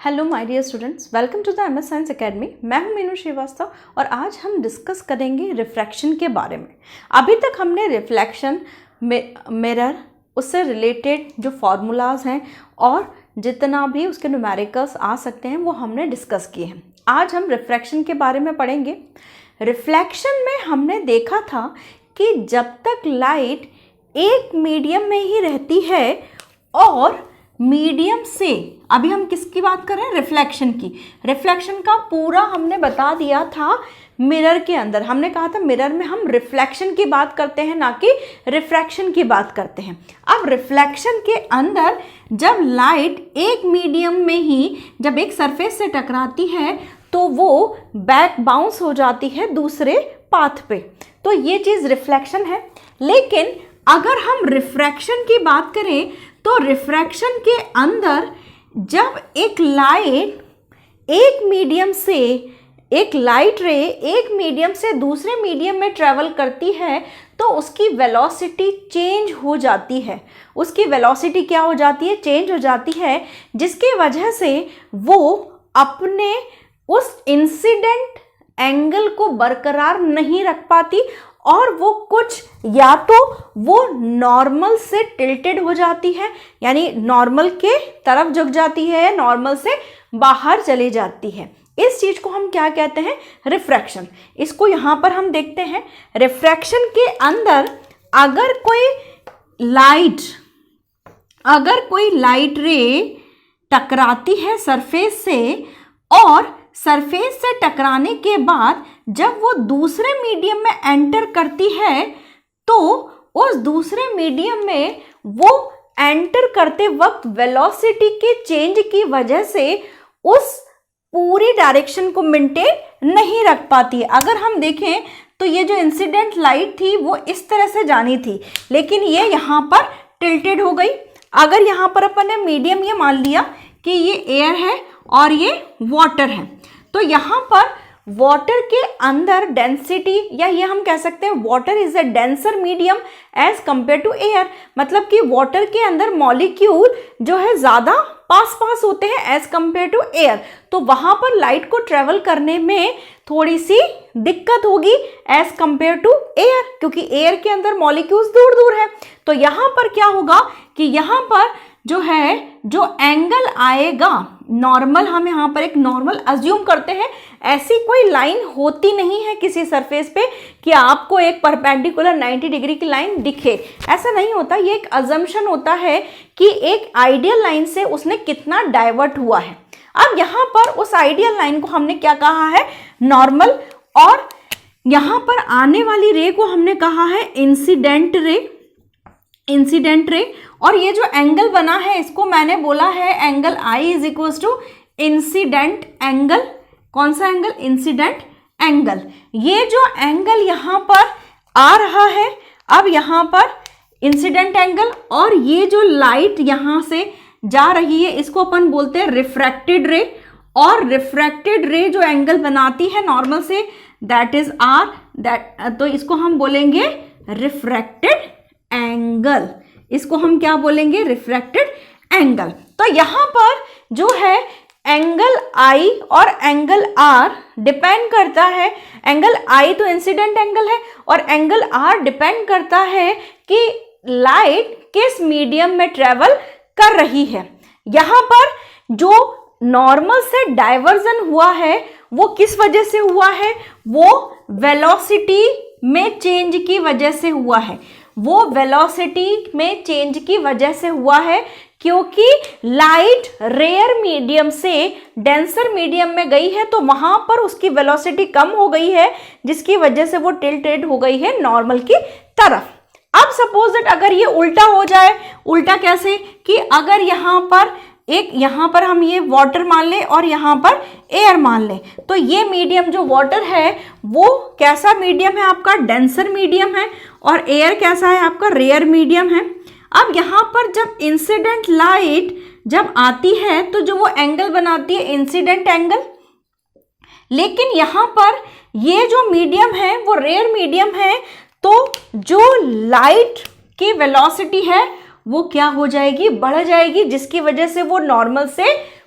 Hello my dear students, welcome to the MS science academy. मैं हूं मीनू श्रीवास्तव और आज हम डिस्कस करेंगे रिफ्रैक्शन के बारे में। अभी तक हमने रिफ्लेक्शन, मिरर, उससे रिलेटेड जो फार्मूलाज हैं और जितना भी उसके न्यूमेरिकल्स आ सकते हैं वो हमने डिस्कस किए हैं। आज हम रिफ्रैक्शन के बारे में पढ़ेंगे। रिफ्लेक्शन में हमने देखा था कि जब तक लाइट एक मीडियम में ही रहती है और मीडियम से, अभी हम किसकी बात कर रहे हैं? रिफ्लेक्शन की। रिफ्लेक्शन का पूरा हमने बता दिया था मिरर के अंदर। हमने कहा था मिरर में हम रिफ्लेक्शन की बात करते हैं, ना कि रिफ्रैक्शन की बात करते हैं। अब रिफ्लेक्शन के अंदर जब लाइट एक मीडियम में ही जब एक सरफेस से टकराती है तो वो बैक बाउंस हो जाती है दूसरे पाथ पे, तो ये चीज़ रिफ्लेक्शन है। लेकिन अगर हम रिफ्रैक्शन की बात करें तो रिफ्रैक्शन के अंदर जब एक लाइट एक मीडियम से, एक लाइट रे एक मीडियम से दूसरे मीडियम में ट्रेवल करती है तो उसकी वेलोसिटी चेंज हो जाती है। उसकी वेलोसिटी क्या हो जाती है? चेंज हो जाती है, जिसकी वजह से वो अपने उस इंसिडेंट एंगल को बरकरार नहीं रख पाती और वो कुछ या तो वो नॉर्मल से टिल्टेड हो जाती है, यानी नॉर्मल के तरफ झुक जाती है, नॉर्मल से बाहर चली जाती है। इस चीज को हम क्या कहते हैं? रिफ्रैक्शन। इसको यहां पर हम देखते हैं। रिफ्रैक्शन के अंदर अगर कोई लाइट रे टकराती है सरफेस से और सरफेस से टकराने के बाद जब वो दूसरे मीडियम में एंटर करती है तो उस दूसरे मीडियम में वो एंटर करते वक्त वेलोसिटी के चेंज की वजह से उस पूरी डायरेक्शन को मेंटेन नहीं रख पाती है। अगर हम देखें तो ये जो इंसिडेंट लाइट थी वो इस तरह से जानी थी, लेकिन ये यहाँ पर टिल्टेड हो गई। अगर यहाँ पर अपन ने मीडियम ये मान लिया कि ये एयर है और ये वाटर है, तो यहाँ पर वाटर के अंदर डेंसिटी, या ये हम कह सकते हैं water is a denser medium as compare to air. मतलब कि वाटर के अंदर मॉलिक्यूल जो है ज़्यादा पास होते हैं एज कंपेयर टू एयर, तो वहाँ पर लाइट को ट्रेवल करने में थोड़ी सी दिक्कत होगी एज कंपेयर टू एयर, क्योंकि एयर के अंदर मॉलिक्यूल्स दूर दूर है। तो यहाँ पर क्या होगा कि यहाँ पर जो है जो एंगल आएगा नॉर्मल, हम यहाँ पर एक नॉर्मल अज्यूम करते हैं। ऐसी कोई लाइन होती नहीं है किसी सरफेस पे कि आपको एक परपेंडिकुलर 90 डिग्री की लाइन दिखे, ऐसा नहीं होता। ये एक अजम्पशन होता है कि एक आइडियल लाइन से उसने कितना डाइवर्ट हुआ है। अब यहाँ पर उस आइडियल लाइन को हमने क्या कहा है? नॉर्मल। और यहाँ पर आने वाली रे को हमने कहा है इंसिडेंट रे। और ये जो एंगल बना है इसको मैंने बोला है angle I is equal to incident angle. कौन सा एंगल? Incident angle. ये जो एंगल यहाँ पर आ रहा है, अब यहाँ पर इंसिडेंट एंगल, और ये जो लाइट यहाँ से जा रही है इसको अपन बोलते हैं रिफ्रैक्टेड रे। और रिफ्रैक्टेड रे जो एंगल बनाती है नॉर्मल से, दैट इज आर, तो इसको हम बोलेंगे रिफ्रैक्टेड एंगल। इसको हम क्या बोलेंगे? Refracted angle. तो यहाँ पर जो है एंगल आई और एंगल आर डिपेंड करता है। एंगल आई तो इंसिडेंट एंगल है और एंगल आर डिपेंड करता है कि लाइट किस मीडियम में ट्रेवल कर रही है। यहाँ पर जो नॉर्मल से डाइवर्जन हुआ है वो किस वजह से हुआ है? वो वेलोसिटी में चेंज की वजह से हुआ है। वो वेलोसिटी में चेंज की वजह से हुआ है क्योंकि लाइट रेयर मीडियम से डेंसर मीडियम में गई है, तो वहां पर उसकी वेलोसिटी कम हो गई है, जिसकी वजह से वो टिल्टेड हो गई है नॉर्मल की तरफ। अब सपोज दैट अगर ये उल्टा हो जाए, उल्टा कैसे? कि अगर यहाँ पर हम ये वाटर मान लें और यहाँ पर एयर मान लें, तो ये मीडियम जो वाटर है वो कैसा मीडियम है? आपका डेंसर मीडियम है। और एयर कैसा है? आपका रेयर मीडियम है। अब यहाँ पर जब इंसिडेंट लाइट जब आती है तो जो वो एंगल बनाती है इंसिडेंट एंगल, लेकिन यहाँ पर ये जो मीडियम है वो रेयर मीडियम है, तो जो लाइट की वेलोसिटी है वो क्या हो जाएगी? बढ़ जाएगी, जिसकी वजह से वो नॉर्मल से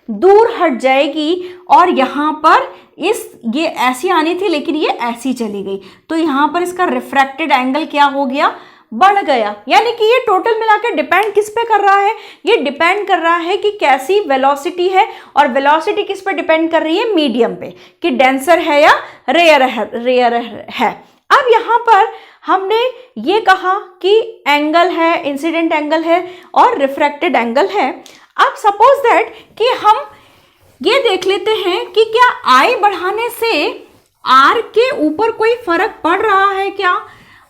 दूर हट जाएगी और यहाँ पर ये ऐसी आनी थी लेकिन ये ऐसी चली गई, तो यहाँ पर इसका रिफ्रैक्टेड एंगल क्या हो गया, बढ़ गया। यानी कि ये टोटल मिलाकर डिपेंड किस पे कर रहा है, ये डिपेंड कर रहा है कि कैसी वेलोसिटी है, और वेलोसिटी किस पे डिपेंड कर रही है, मीडियम पे, कि डेंसर है या रेयर है। अब यहाँ पर हमने ये कहा कि एंगल है, इंसिडेंट एंगल है और रिफ्रैक्टेड एंगल है। अब सपोज दैट कि हम ये देख लेते हैं कि क्या आई बढ़ाने से आर के ऊपर कोई फर्क पड़ रहा है क्या।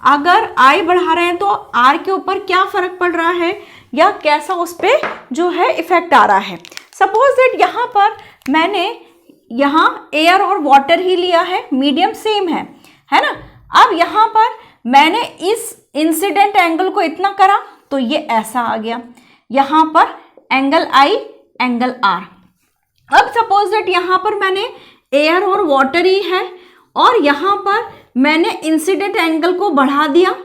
अगर आई बढ़ा रहे हैं तो आर के ऊपर क्या फर्क पड़ रहा है या कैसा उस पर जो है इफेक्ट आ रहा है। सपोज दैट यहाँ पर मैंने यहाँ एयर और वाटर ही लिया है, मीडियम सेम है ना। अब यहाँ पर मैंने इस इंसिडेंट एंगल को इतना करा तो ये ऐसा आ गया, यहाँ पर एंगल आई एंगल आर। अब सपोज दैट यहाँ पर मैंने एयर और वाटर ही है और यहाँ पर मैंने इंसिडेंट एंगल को बढ़ा दिया,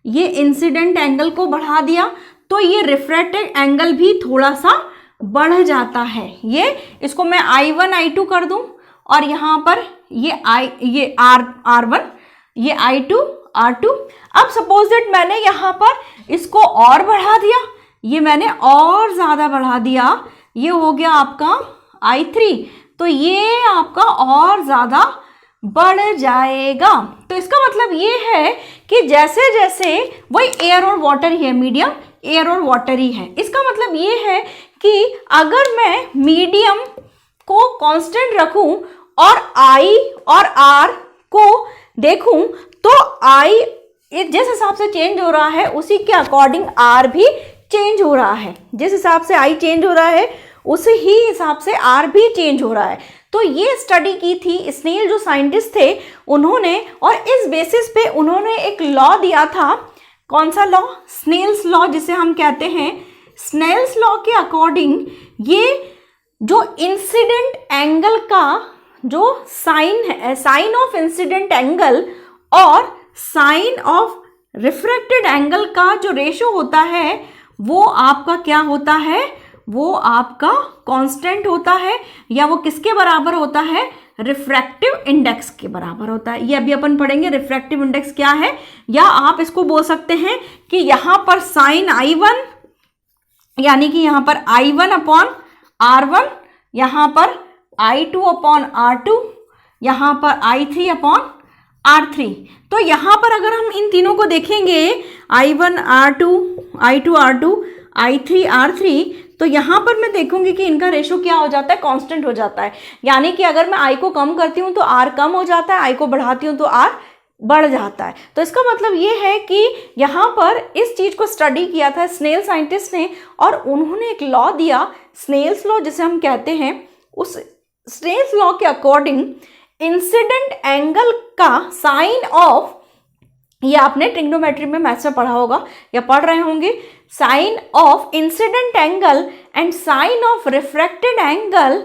ये इंसिडेंट एंगल को बढ़ा दिया तो ये रिफ्रैक्टेड एंगल भी थोड़ा सा बढ़ जाता है। ये इसको मैं I1 I2 कर दूं और यहाँ पर ये R1, ये I2 R2। अब सपोज दैट मैंने यहाँ पर इसको और बढ़ा दिया, ये मैंने और ज़्यादा बढ़ा दिया, ये हो गया आपका I3, तो ये आपका और ज़्यादा बढ़ जाएगा। तो इसका मतलब ये है कि जैसे जैसे वही एयर और वाटर ही है, मीडियम एयर और वाटर ही है। इसका मतलब ये है कि अगर मैं मीडियम को कांस्टेंट रखूं और आई और आर को देखूं तो आई जिस हिसाब से चेंज हो रहा है उसी के अकॉर्डिंग आर भी चेंज हो रहा है। जिस हिसाब से आई चेंज हो रहा है उसी ही हिसाब से आर भी चेंज हो रहा है। तो ये स्टडी की थी स्नेल जो साइंटिस्ट थे उन्होंने, और इस बेसिस पे उन्होंने एक लॉ दिया था। कौन सा लॉ? स्नेल्स लॉ जिसे हम कहते हैं। स्नेल्स लॉ के अकॉर्डिंग ये जो इंसिडेंट एंगल का जो साइन है, साइन ऑफ इंसिडेंट एंगल और साइन ऑफ रिफ्रैक्टेड एंगल का जो रेशो होता है वो आपका क्या होता है, वो आपका कांस्टेंट होता है, या वो किसके बराबर होता है, रिफ्रैक्टिव इंडेक्स के बराबर होता है। ये अभी अपन पढ़ेंगे रिफ्रैक्टिव इंडेक्स क्या है, या आप इसको बोल सकते हैं कि यहाँ पर साइन I1 यानी कि यहाँ पर I1 अपॉन R1, यहाँ पर I2 अपॉन R2, यहाँ पर I3 अपॉन R3। तो यहाँ पर अगर हम इन तीनों को देखेंगे I1 R2, I2 R2, I3 R3, तो यहाँ पर मैं देखूंगी कि इनका रेशो क्या हो जाता है, कांस्टेंट हो जाता है। यानी कि अगर मैं I को कम करती हूँ तो R कम हो जाता है, I को बढ़ाती हूँ तो R बढ़ जाता है। तो इसका मतलब ये है कि यहाँ पर इस चीज़ को स्टडी किया था स्नेल साइंटिस्ट ने और उन्होंने एक लॉ दिया, स्नेल्स लॉ जिसे हम कहते हैं। उस स्नेल्स लॉ के अकॉर्डिंग इंसिडेंट एंगल का साइन ऑफ, ये आपने ट्रिग्नोमेट्री में मैथ्स में पढ़ा होगा या पढ़ रहे होंगे, sine of incident angle and sine of refracted angle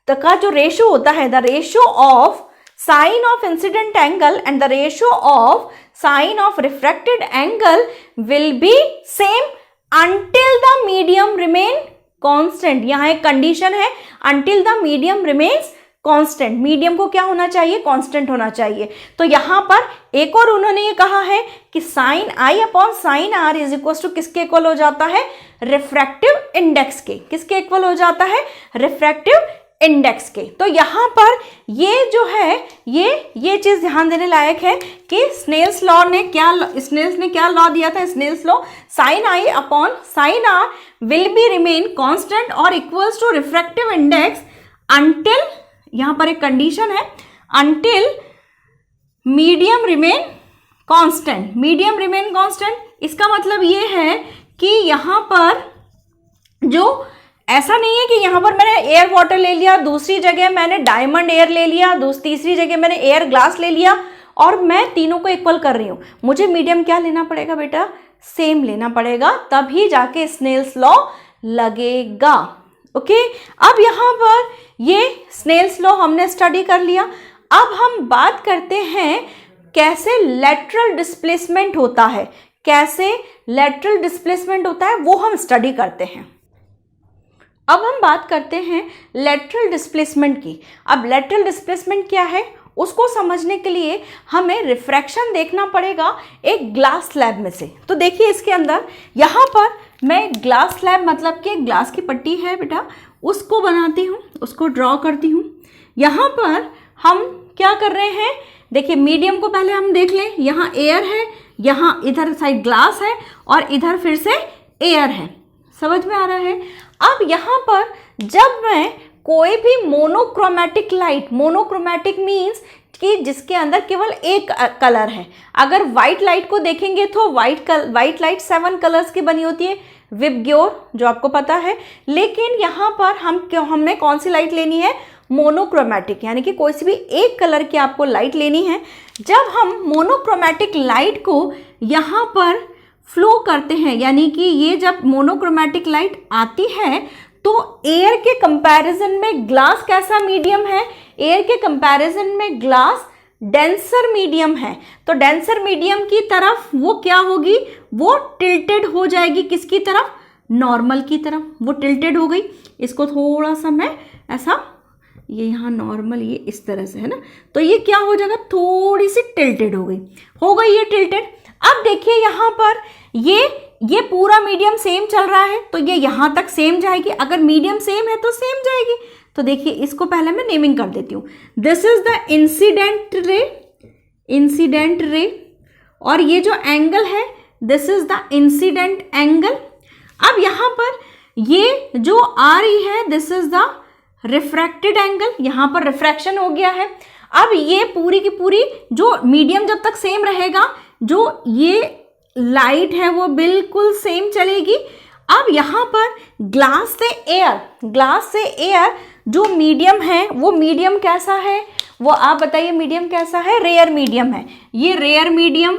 का जो रेशो होता है, the ratio of sine of incident angle and the ratio of sine of refracted angle will be same until the medium remain constant. यहाँ एक condition है, until the medium remains constant. Medium को क्या होना चाहिए, constant होना चाहिए। तो यहाँ पर एक और उन्होंने ये कहा है कि sine I upon sine R is equal to किसके इक्वल हो जाता है, रिफ्रैक्टिव इंडेक्स के। किसके इक्वल हो जाता है, रिफ्रैक्टिव इंडेक्स के। तो यहाँ पर ये जो है ये चीज ध्यान देने लायक है कि स्नेल्स ने क्या लॉ दिया था। Snell's law, sine I upon sine r will be remain constant और equals to refractive index until, यहाँ पर एक कंडीशन है, until medium remain constant. Medium remain constant इसका मतलब ये है कि यहाँ पर जो ऐसा नहीं है कि यहाँ पर मैंने एयर वाटर ले लिया, दूसरी जगह मैंने डायमंड एयर ले लिया, तीसरी जगह मैंने एयर ग्लास ले लिया और मैं तीनों को इक्वल कर रही हूँ। मुझे मीडियम क्या लेना पड़ेगा बेटा, सेम लेना पड़ेगा, तभी जाके स्नेल्स लॉ लगेगा। ओके, अब यहाँ पर ये स्नेल्स लॉ हमने स्टडी कर लिया। अब हम बात करते हैं कैसे लेटरल डिस्प्लेसमेंट होता है, कैसे लेटरल डिस्प्लेसमेंट होता है वो हम स्टडी करते हैं। अब हम बात करते हैं लेटरल डिस्प्लेसमेंट की। अब लेटरल डिस्प्लेसमेंट क्या है उसको समझने के लिए हमें रिफ्रैक्शन देखना पड़ेगा एक ग्लास स्लैब में से। तो देखिए इसके अंदर यहाँ पर मैं ग्लास स्लैब मतलब कि ग्लास की पट्टी है बेटा, उसको बनाती हूँ, उसको ड्रॉ करती हूँ। यहाँ पर हम क्या कर रहे हैं, देखिए मीडियम को पहले हम देख लें। यहाँ एयर है, यहाँ इधर साइड ग्लास है और इधर फिर से एयर है। समझ में आ रहा है। अब यहाँ पर जब मैं कोई भी मोनोक्रोमैटिक लाइट, मोनोक्रोमैटिक मीन्स कि जिसके अंदर केवल एक कलर है। अगर व्हाइट लाइट को देखेंगे तो व्हाइट लाइट 7 कलर्स की बनी होती है, विबग्योर जो आपको पता है। लेकिन यहाँ पर हमने कौन सी लाइट लेनी है, मोनोक्रोमैटिक, यानी कि कोई सी भी एक कलर की आपको लाइट लेनी है। जब हम मोनोक्रोमैटिक लाइट को यहाँ पर फ्लो करते हैं, यानी कि ये जब मोनोक्रोमैटिक लाइट आती है तो एयर के कंपैरिजन में ग्लास कैसा मीडियम है, एयर के कंपैरिजन में ग्लास डेंसर मीडियम है। तो डेंसर मीडियम की तरफ वो क्या होगी, वो टिल्टेड हो जाएगी। किसकी तरफ, नॉर्मल की तरफ। वो टिल्टेड हो गई। इसको थोड़ा सा मैं ऐसा, ये यहाँ नॉर्मल ये इस तरह से है ना, तो ये क्या हो जाएगा, थोड़ी सी टिल्टेड हो गई ये टिल्टेड। अब देखिए यहाँ पर ये पूरा मीडियम सेम चल रहा है तो ये यहाँ तक सेम जाएगी। अगर मीडियम सेम है तो सेम जाएगी। तो देखिए इसको पहले मैं नेमिंग कर देती हूँ। This is the incident ray और ये जो एंगल है this is the incident angle. अब यहाँ पर ये जो आ रही है this is the refracted angle, यहाँ पर रिफ्रैक्शन हो गया है। अब ये पूरी की पूरी जो मीडियम जब तक सेम रहेगा, जो ये लाइट है वो बिल्कुल सेम चलेगी। अब यहाँ पर ग्लास से एयर जो मीडियम है वो मीडियम कैसा है, वो आप बताइए मीडियम कैसा है, रेयर मीडियम है। ये रेयर मीडियम,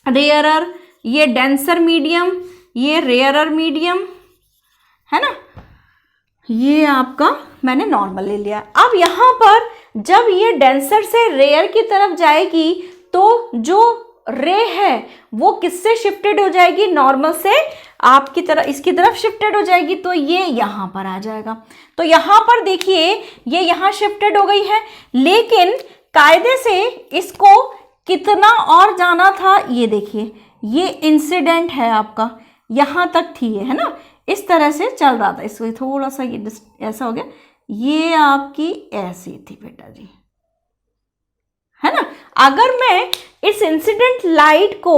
रेयरर, ये डेंसर मीडियम, ये रेयरर मीडियम है ना। ये आपका मैंने नॉर्मल ले लिया। अब यहाँ पर जब ये डेंसर से रेयर की तरफ जाएगी तो जो रे है वो किससे शिफ्टेड हो जाएगी, नॉर्मल से आपकी तरफ, इसकी तरफ शिफ्टेड हो जाएगी। तो ये यहाँ पर आ जाएगा। तो यहाँ पर देखिए ये यहाँ शिफ्टेड हो गई है, लेकिन कायदे से इसको कितना और जाना था, ये देखिए ये इंसिडेंट है आपका, यहाँ तक थी ये, है ना, इस तरह से चल रहा था। इसको थोड़ा सा ये ऐसा हो गया, ये आपकी ऐसी थी बेटा जी, है ना। अगर मैं इस इंसिडेंट लाइट को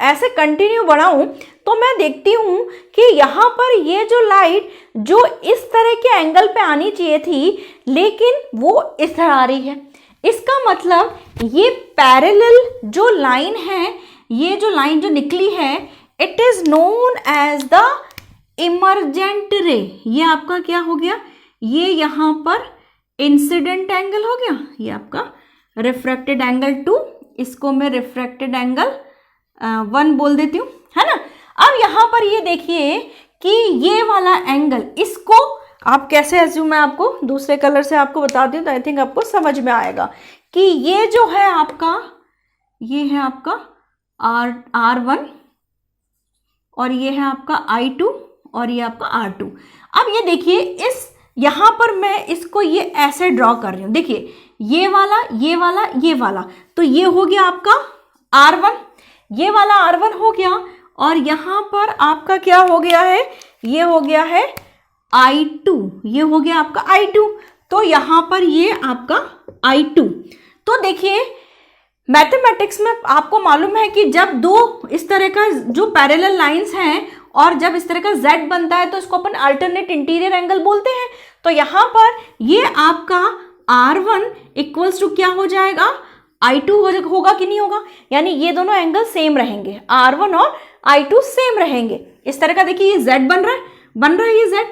ऐसे कंटिन्यू बढ़ाऊं तो मैं देखती हूं कि यहाँ पर ये जो लाइट जो इस तरह के एंगल पे आनी चाहिए थी, लेकिन वो इस तरह आ रही है। इसका मतलब ये पैरेलल जो लाइन है, ये जो लाइन जो निकली है, it is known as the emergent ray. ये आपका क्या हो गया, ये यहाँ पर इंसिडेंट एंगल हो गया, ये आपका रिफ्रैक्टेड एंगल 2, इसको मैं रिफ्रैक्टेड एंगल 1 बोल देती हूँ, है ना। अब यहाँ पर ये देखिए कि ये वाला एंगल, इसको आप कैसे एज्यूम, मैं आपको दूसरे कलर से आपको बताती हूँ तो आई थिंक आपको समझ में आएगा कि ये जो है आपका, ये है आपका R1 और ये है आपका I2 और ये आपका R2। अब ये देखिए इस यहाँ पर मैं इसको ये ऐसे ड्रॉ कर रही हूँ। देखिए ये वाला, ये वाला, ये वाला, तो ये हो गया आपका R1, ये वाला R1 हो गया और यहाँ पर आपका क्या हो गया है, ये हो गया है I2, ये हो गया आपका I2। तो यहाँ पर ये आपका I2। तो देखिए मैथमेटिक्स में आपको मालूम है कि जब दो इस तरह का जो पैरेलल लाइंस हैं और जब इस तरह का Z बनता है तो इसको अपन अल्टरनेट इंटीरियर एंगल बोलते हैं। तो यहाँ पर ये आपका R1 इक्वल्स टू क्या हो जाएगा, I2 होगा कि नहीं होगा, यानी ये दोनों एंगल सेम रहेंगे, R1 और I2 सेम रहेंगे। इस तरह का देखिए ये Z बन रहा है ये Z।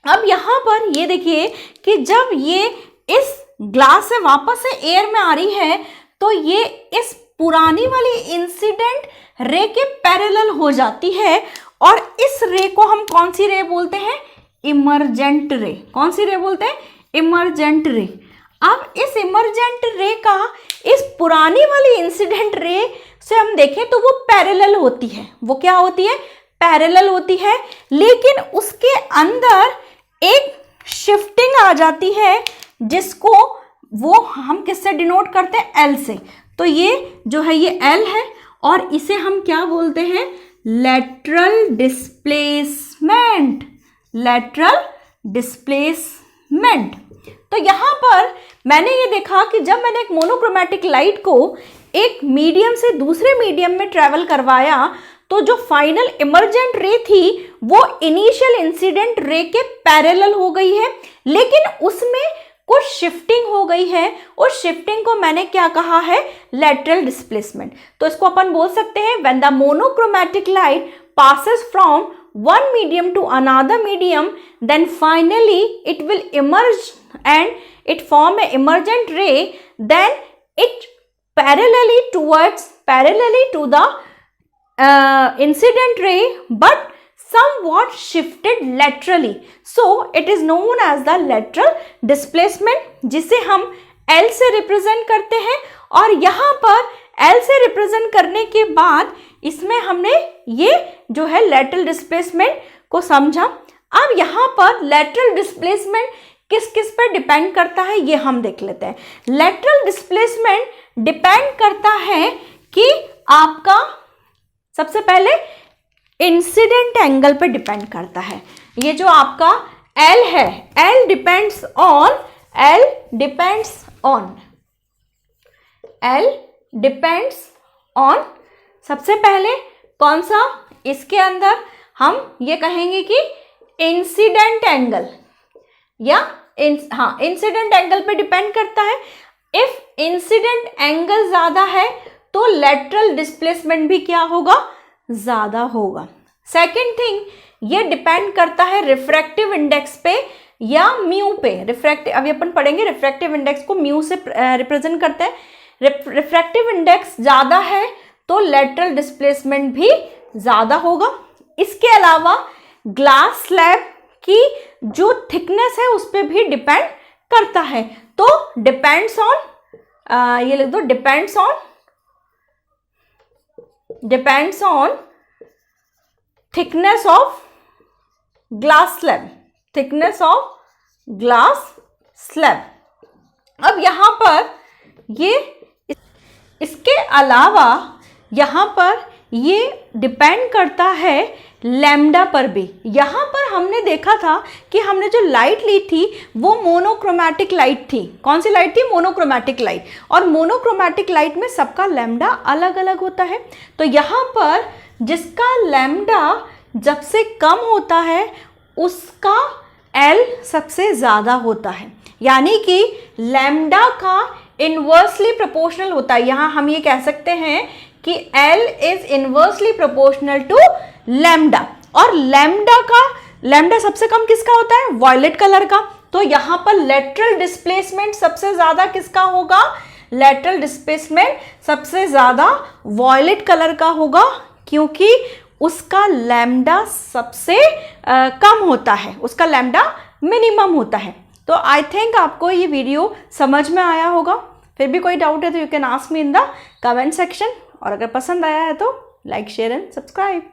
अब यहाँ पर ये देखिए कि जब ये इस ग्लास से वापस से एयर में आ रही है तो ये इस पुरानी वाली इंसिडेंट रे के पैरेलल हो जाती है और इस रे को हम कौन सी रे बोलते हैं, इमर्जेंट रे। कौन सी रे बोलते हैं, इमर्जेंट रे। अब इस इमर्जेंट रे का इस पुरानी वाली इंसिडेंट रे से हम देखें तो वो पैरेलल होती है। वो क्या होती है, पैरेलल होती है, लेकिन उसके अंदर एक शिफ्टिंग आ जाती है जिसको वो हम किससे डिनोट करते हैं, एल से। तो ये जो है ये एल है और इसे हम क्या बोलते हैं, लेटरल डिस्प्लेसमेंट, लेटरल डिस्प्लेसमेंट। तो यहां पर मैंने ये देखा कि जब मैंने एक मोनोक्रोमैटिक लाइट को एक मीडियम से दूसरे मीडियम में ट्रेवल करवाया तो जो फाइनल इमर्जेंट रे थी वो इनिशियल इंसिडेंट रे के पैरेलल हो गई है, लेकिन उसमें कुछ शिफ्टिंग हो गई है। उस शिफ्टिंग को मैंने क्या कहा है, लेटरल डिस्प्लेसमेंट। तो इसको अपन बोल सकते हैं when the monochromatic light passes from one medium to another medium, then finally it will emerge and it form a emergent ray, then it parallelly to the incident ray but somewhat shifted laterally, so it is known as the lateral displacement, जिसे हम L से represent करते हैं। और यहाँ पर L से represent करने के बाद इसमें हमने ये जो है लेटरल डिस्प्लेसमेंट को समझा। अब यहाँ पर लेटरल डिस्प्लेसमेंट किस किस पर डिपेंड करता है ये हम देख लेते हैं। लेटरल डिस्प्लेसमेंट डिपेंड करता है कि आपका सबसे पहले इंसिडेंट एंगल पे डिपेंड करता है। ये जो आपका L है, L डिपेंड्स ऑन सबसे पहले कौन सा, इसके अंदर हम ये कहेंगे कि इंसिडेंट एंगल या इंसिडेंट एंगल पे डिपेंड करता है। इफ इंसिडेंट एंगल ज्यादा है तो लेटरल डिस्प्लेसमेंट भी क्या होगा, ज्यादा होगा। सेकेंड थिंग, ये डिपेंड करता है रिफ्रैक्टिव इंडेक्स पे या म्यू पे। रिफ्रैक्टिव, अभी अपन पढ़ेंगे रिफ्रैक्टिव इंडेक्स को म्यू से रिप्रेजेंट करते हैं। रिफ्रैक्टिव इंडेक्स ज्यादा है तो लेटरल डिस्प्लेसमेंट भी ज्यादा होगा। इसके अलावा ग्लास स्लैब की जो थिकनेस है उस पर भी डिपेंड करता है। तो डिपेंड्स ऑन, ये लिख दो, depends on thickness of glass slab, thickness of glass slab. अब यहां पर ये, इसके अलावा यहां पर ये डिपेंड करता है लैम्डा पर भी। यहां पर हमने देखा था कि हमने जो लाइट ली थी वो मोनोक्रोमैटिक लाइट थी। कौन सी लाइट थी, मोनोक्रोमैटिक लाइट। और मोनोक्रोमैटिक लाइट में सबका लैम्डा अलग अलग होता है। तो यहां पर जिसका लैम्डा जब से कम होता है उसका L सबसे ज्यादा होता है, यानी कि लैम्डा का इनवर्सली प्रोपोर्शनल होता है। यहां हम ये कह सकते हैं कि L is inversely proportional to lambda. और लैम्डा सबसे कम किसका होता है, वॉयलेट कलर का। तो यहां पर लेटरल डिस्प्लेसमेंट सबसे ज्यादा किसका होगा, लेटरल डिस्प्लेसमेंट सबसे ज्यादा वॉयलेट कलर का होगा, क्योंकि उसका लैम्डा सबसे कम होता है, उसका लैम्डा मिनिमम होता है। तो आई थिंक आपको ये वीडियो समझ में आया होगा। फिर भी कोई डाउट है तो you can ask me in the comment section. और अगर पसंद आया है तो लाइक, शेयर एंड सब्सक्राइब।